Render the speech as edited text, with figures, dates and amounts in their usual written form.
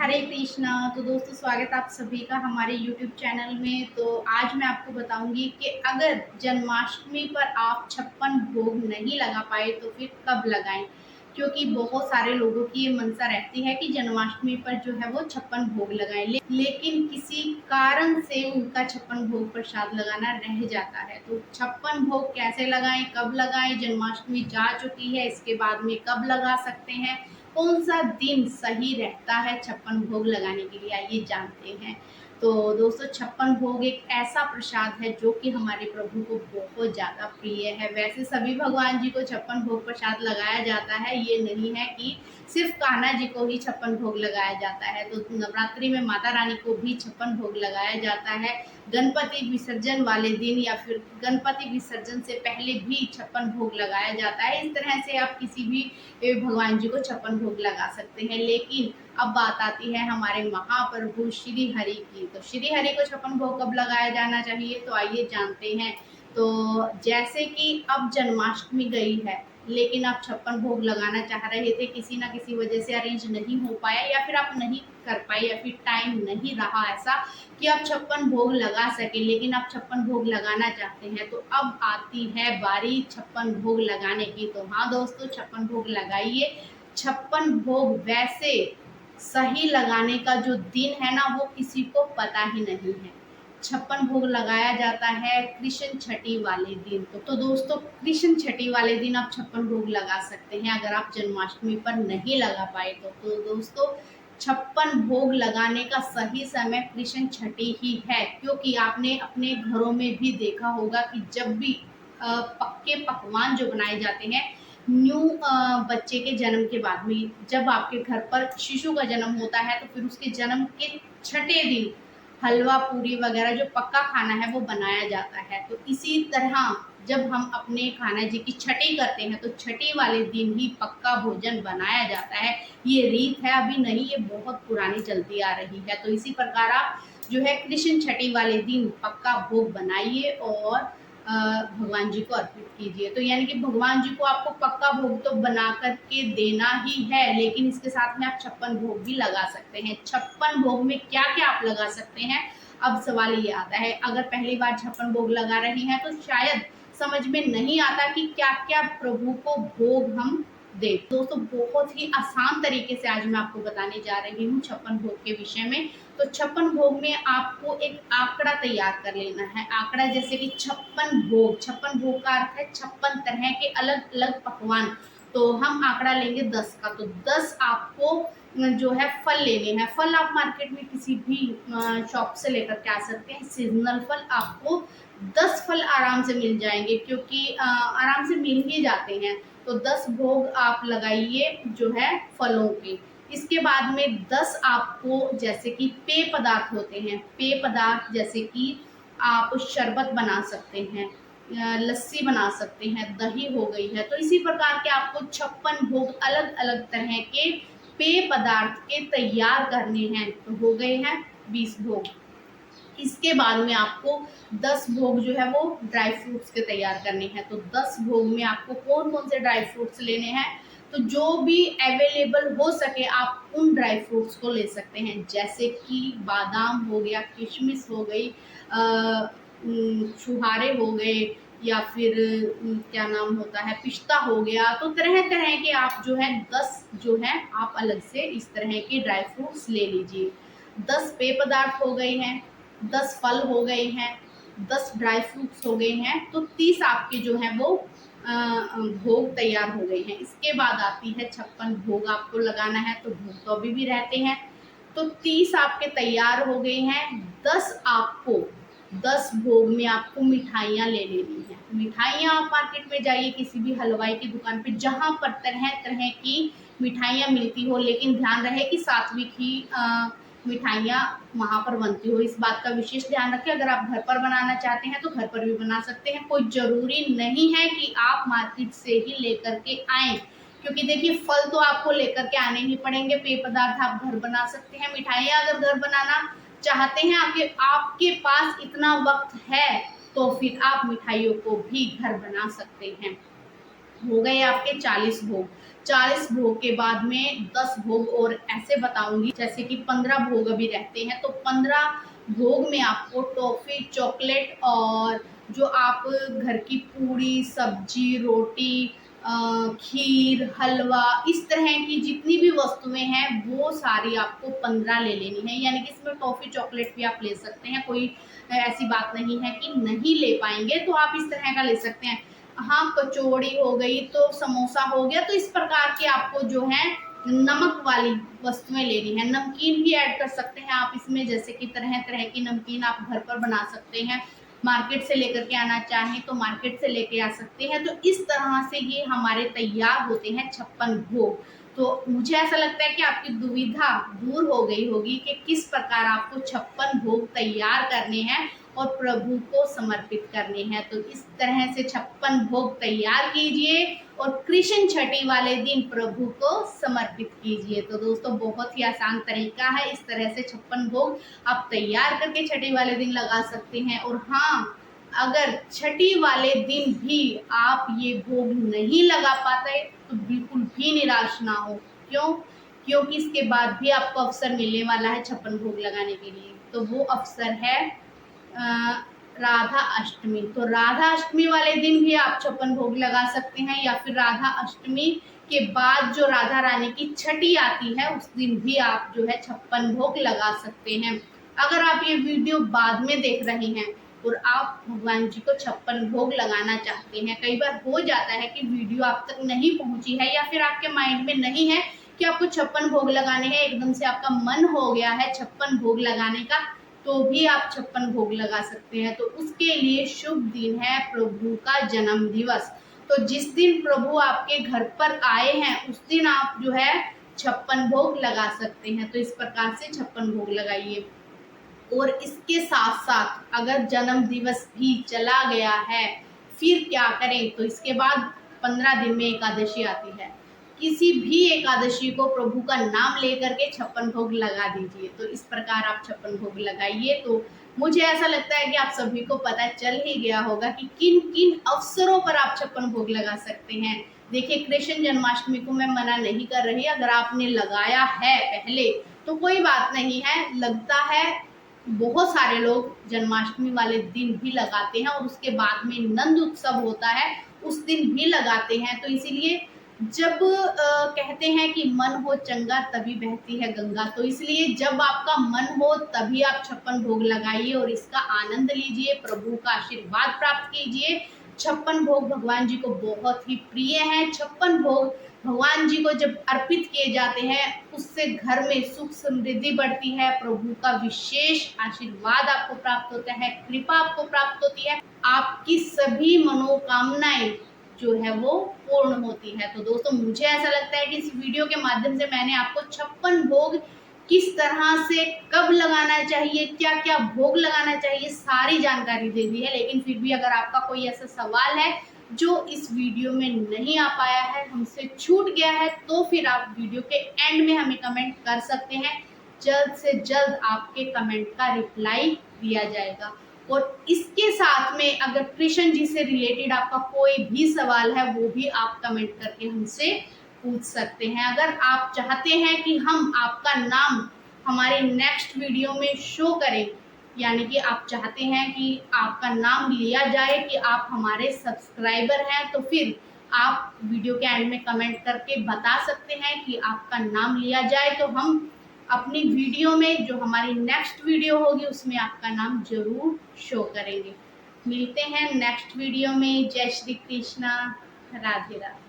हरे कृष्णा। तो दोस्तों, स्वागत है आप सभी का हमारे यूट्यूब चैनल में। तो आज मैं आपको बताऊंगी कि अगर जन्माष्टमी पर आप छप्पन भोग नहीं लगा पाए तो फिर कब लगाएं, क्योंकि बहुत सारे लोगों की ये मनसा रहती है कि जन्माष्टमी पर जो है वो छप्पन भोग लगाएं, लेकिन किसी कारण से उनका छप्पन भोग प्रसाद लगाना रह जाता है। तो छप्पन भोग कैसे लगाएं, कब लगाएं, जन्माष्टमी जा चुकी है, इसके बाद में कब लगा सकते हैं, कौन सा दिन सही रहता है छप्पन भोग लगाने के लिए, आइए जानते हैं। तो दोस्तों, छप्पन भोग एक ऐसा प्रसाद है जो कि हमारे प्रभु को बहुत ज़्यादा प्रिय है। वैसे सभी भगवान जी को छप्पन भोग प्रसाद लगाया जाता है, ये नहीं है कि सिर्फ कान्हा जी को ही छप्पन भोग लगाया जाता है। तो नवरात्रि में माता रानी को भी छप्पन भोग लगाया जाता है। गणपति विसर्जन वाले दिन या फिर गणपति विसर्जन से पहले भी छप्पन भोग लगाया जाता है। इस तरह से आप किसी भी भगवान जी को छप्पन भोग लगा सकते हैं। लेकिन अब बात आती है हमारे महाप्रभु श्री हरि की। तो श्री हरि को छप्पन भोग कब लगाया जाना चाहिए, तो आइए जानते हैं। तो जैसे कि अब जन्माष्टमी गई है, लेकिन आप छप्पन भोग लगाना चाह रहे थे, किसी ना किसी वजह से अरेंज नहीं हो पाया, या फिर आप नहीं कर पाए, या फिर टाइम नहीं रहा ऐसा कि आप छप्पन भोग लगा सके, लेकिन आप छप्पन भोग लगाना चाहते हैं, तो अब आती है बारी छप्पन भोग लगाने की। तो हाँ दोस्तों, छप्पन भोग लगाइए। छप्पन भोग वैसे सही लगाने का जो दिन है ना, वो किसी को पता ही नहीं है। छप्पन भोग लगाया जाता है कृष्ण छठी वाले दिन। तो दोस्तों, कृष्ण छठी वाले दिन आप छप्पन भोग लगा सकते हैं अगर आप जन्माष्टमी पर नहीं लगा पाए तो दोस्तों, छप्पन भोग लगाने का सही समय कृष्ण छठी ही है, क्योंकि आपने अपने घरों में भी देखा होगा कि जब भी पक्के पकवान जो बनाए जाते हैं न्यू बच्चे के जन्म के बाद में, जब आपके घर पर शिशु का जन्म होता है तो फिर उसके जन्म के छठे दिन हलवा पूरी वगैरह जो पक्का खाना है वो बनाया जाता है। तो इसी तरह जब हम अपने खाना जी की छठी करते हैं तो छठी वाले दिन ही पक्का भोजन बनाया जाता है। ये रीत है, अभी नहीं, ये बहुत पुरानी चलती आ रही है। तो इसी प्रकार आप जो है कृष्ण छठी वाले दिन पक्का भोग बनाइए और भगवान जी को अर्पित कीजिए। तो यानी कि भगवान जी को आपको पक्का भोग तो बना करके देना ही है, लेकिन इसके साथ में आप छप्पन भोग भी लगा सकते हैं। छप्पन भोग में क्या क्या आप लगा सकते हैं, अब सवाल ये आता है। अगर पहली बार छप्पन भोग लगा रहे हैं तो शायद समझ में नहीं आता कि क्या क्या प्रभु को भोग हम दे। दोस्तों, बहुत ही आसान तरीके से आज मैं आपको बताने जा रही हूँ छप्पन भोग के विषय में। तो छप्पन भोग में आपको एक आंकड़ा तैयार कर लेना है। आंकड़ा जैसे कि छप्पन भोग, छप्पन भोग का अर्थ है छप्पन तरह के अलग अलग पकवान। तो हम आंकड़ा लेंगे 10 का। तो 10 आपको जो है फल लेने हैं। फल आप मार्केट में किसी भी शॉप से लेकर के आ सकते हैं। सीजनल फल आपको 10 फल आराम से मिल जाएंगे, क्योंकि आराम से मिल ही जाते हैं। तो 10 भोग आप लगाइए जो है फलों के। इसके बाद में 10 आपको जैसे कि पेय पदार्थ होते हैं, पेय पदार्थ जैसे कि आप शरबत बना सकते हैं, लस्सी बना सकते हैं, दही हो गई है। तो इसी प्रकार के आपको 56 भोग अलग अलग तरह के पेय पदार्थ के तैयार करने हैं। तो हो गए हैं 20 भोग। इसके बाद में आपको 10 भोग जो है वो ड्राई फ्रूट्स के तैयार करने हैं। तो 10 भोग में आपको कौन कौन से ड्राई फ्रूट्स लेने हैं, तो जो भी अवेलेबल हो सके आप उन ड्राई फ्रूट्स को ले सकते हैं। जैसे कि बादाम हो गया, किशमिश हो गई, छुहारे हो गए, या फिर क्या नाम होता है, पिस्ता हो गया। तो तरह तरह के आप जो है 10 जो है आप अलग से इस तरह के ड्राई फ्रूट्स ले लीजिए। 10 पेय पदार्थ हो गए हैं, 10 फल हो गए हैं, 10 ड्राई फ्रूट्स हो गए हैं। तो 30 आपके जो है वो भोग तैयार हो गए हैं। इसके बाद आती है 56 भोग आपको लगाना है। तो भोग तो अभी भी रहते हैं। तो 30 आपके तैयार हो गए हैं। 10 भोग में आपको मिठाइयाँ ले लेनी है। मिठाइयाँ आप मार्केट में जाइए किसी भी हलवाई की दुकान पे, जहाँ पर तरह तरह की मिठाइयाँ मिलती हो, लेकिन ध्यान रहे कि सात्विक ही मिठाइयाँ वहाँ पर बनती हो। इस बात का विशेष ध्यान रखें। अगर आप घर पर बनाना चाहते हैं तो घर पर भी बना सकते हैं। कोई ज़रूरी नहीं है कि आप मार्केट से ही लेकर के आएँ, क्योंकि देखिए फल तो आपको लेकर के आने ही पड़ेंगे। पेय पदार्थ आप घर बना सकते हैं। मिठाइयाँ अगर घर बनाना चाहते हैं, आपके पास इतना वक्त है, तो फिर आप मिठाइयों को भी घर बना सकते हैं। हो गए आपके 40 भोग। 40 भोग के बाद में 10 भोग और ऐसे बताऊंगी, जैसे कि 15 भोग अभी रहते हैं, तो 15 भोग में आपको टॉफी, चॉकलेट और जो आप घर की पूड़ी, सब्जी, रोटी, खीर, हलवा, इस तरह की जितनी भी वस्तुएं हैं वो सारी आपको 15 ले लेनी है। यानी कि इसमें टॉफी, चॉकलेट भी आप ले सकते हैं, कोई ऐसी बात नहीं है कि नहीं ले पाएंगे, तो आप इस तरह का ले सकते हैं। हाँ, कचौड़ी हो गई, तो समोसा हो गया, तो इस प्रकार के आपको जो है नमक वाली वस्तुएं लेनी है। नमकीन भी ऐड कर सकते हैं आप इसमें, जैसे कि तरह तरह की नमकीन आप घर पर बना सकते हैं। मार्केट से लेकर के आना चाहें तो मार्केट से लेके आ सकते हैं। तो इस तरह से ये हमारे तैयार होते हैं 56 भोग। तो मुझे ऐसा लगता है कि आपकी दुविधा दूर हो गई होगी कि किस प्रकार आपको 56 भोग तैयार करने हैं और प्रभु को समर्पित करने हैं। तो इस तरह से 56 भोग तैयार कीजिए और कृष्ण छठी वाले दिन प्रभु को समर्पित कीजिए। तो दोस्तों, बहुत ही आसान तरीका है, इस तरह से 56 भोग आप तैयार करके छठी वाले दिन लगा सकते हैं। और हाँ, अगर छठी वाले दिन भी आप ये भोग नहीं लगा पाते तो बिल्कुल भी निराश ना हो। क्यों? क्योंकि इसके बाद भी आपको अवसर मिलने वाला है 56 भोग लगाने के लिए। तो वो अवसर है राधा अष्टमी। तो राधा अष्टमी वाले दिन भी आप 56 भोग लगा सकते हैं, या फिर राधा अष्टमी के बाद जो राधा रानी की छठी आती है उस दिन भी आप जो है 56 भोग लगा सकते हैं। अगर आप ये वीडियो बाद में देख रहे हैं और आप भगवान जी को 56 भोग लगाना चाहते हैं, कई बार हो जाता है कि वीडियो आप तक नहीं पहुंची है, या फिर आपके माइंड में नहीं है कि आपको 56 भोग लगाने हैं, एकदम से आपका मन हो गया है 56 भोग लगाने का, तो भी आप 56 भोग लगा सकते हैं। तो उसके लिए शुभ दिन है प्रभु का जन्म दिवस। तो जिस दिन प्रभु आपके घर पर आए हैं उस दिन आप जो है 56 भोग लगा सकते हैं। तो इस प्रकार से 56 भोग लगाइए। और इसके साथ साथ अगर जन्म दिवस भी चला गया है फिर क्या करें? तो इसके बाद 15 दिन में एकादशी आती है। किसी भी एकादशी को प्रभु का नाम लेकर के 56 भोग लगा दीजिए। तो इस प्रकार आप 56 भोग लगाइए। तो मुझे ऐसा लगता है कि आप सभी को पता चल ही गया होगा कि किन किन अवसरों पर आप 56 भोग लगा सकते हैं। देखिए, कृष्ण जन्माष्टमी को मैं मना नहीं कर रही, अगर आपने लगाया है पहले तो कोई बात नहीं है, लगता है। बहुत सारे लोग जन्माष्टमी वाले दिन भी लगाते हैं और उसके बाद में नंद उत्सव होता है उस दिन भी लगाते हैं। तो इसीलिए जब कहते हैं कि मन हो चंगा तभी बहती है गंगा, तो इसलिए जब आपका मन हो तभी आप 56 भोग लगाइए और इसका आनंद लीजिए, प्रभु का आशीर्वाद प्राप्त कीजिए। 56 भोग भगवान जी को बहुत ही प्रिय है। 56 भोग भगवान जी को जब अर्पित किए जाते हैं उससे घर में सुख समृद्धि बढ़ती है, प्रभु का विशेष आशीर्वाद आपको प्राप्त होता है, कृपा आपको प्राप्त होती है, आपकी सभी मनोकामनाएं जो है वो पूर्ण होती है। तो दोस्तों, मुझे ऐसा लगता है कि इस वीडियो के माध्यम से मैंने आपको 56 भोग किस तरह से, कब लगाना चाहिए, क्या क्या भोग लगाना चाहिए, सारी जानकारी दे दी है। लेकिन फिर भी अगर आपका कोई ऐसा सवाल है जो इस वीडियो में नहीं आ पाया है, हमसे छूट गया है, तो फिर आप वीडियो के एंड में हमें कमेंट कर सकते हैं। जल्द से जल्द आपके कमेंट का रिप्लाई दिया जाएगा। और इसके साथ में अगर कृष्ण जी से रिलेटेड आपका कोई भी सवाल है वो भी आप कमेंट करके हमसे पूछ सकते हैं। अगर आप चाहते हैं कि हम आपका नाम हमारे नेक्स्ट वीडियो में शो करें, यानी कि आप चाहते हैं कि आपका नाम लिया जाए, कि आप हमारे सब्सक्राइबर हैं, तो फिर आप वीडियो के एंड में कमेंट करके बता सकते हैं कि आपका नाम लिया जाए। तो हम अपनी वीडियो में, जो हमारी नेक्स्ट वीडियो होगी, उसमें आपका नाम जरूर शो करेंगे। मिलते हैं नेक्स्ट वीडियो में। जय श्री कृष्णा, राधे राधे।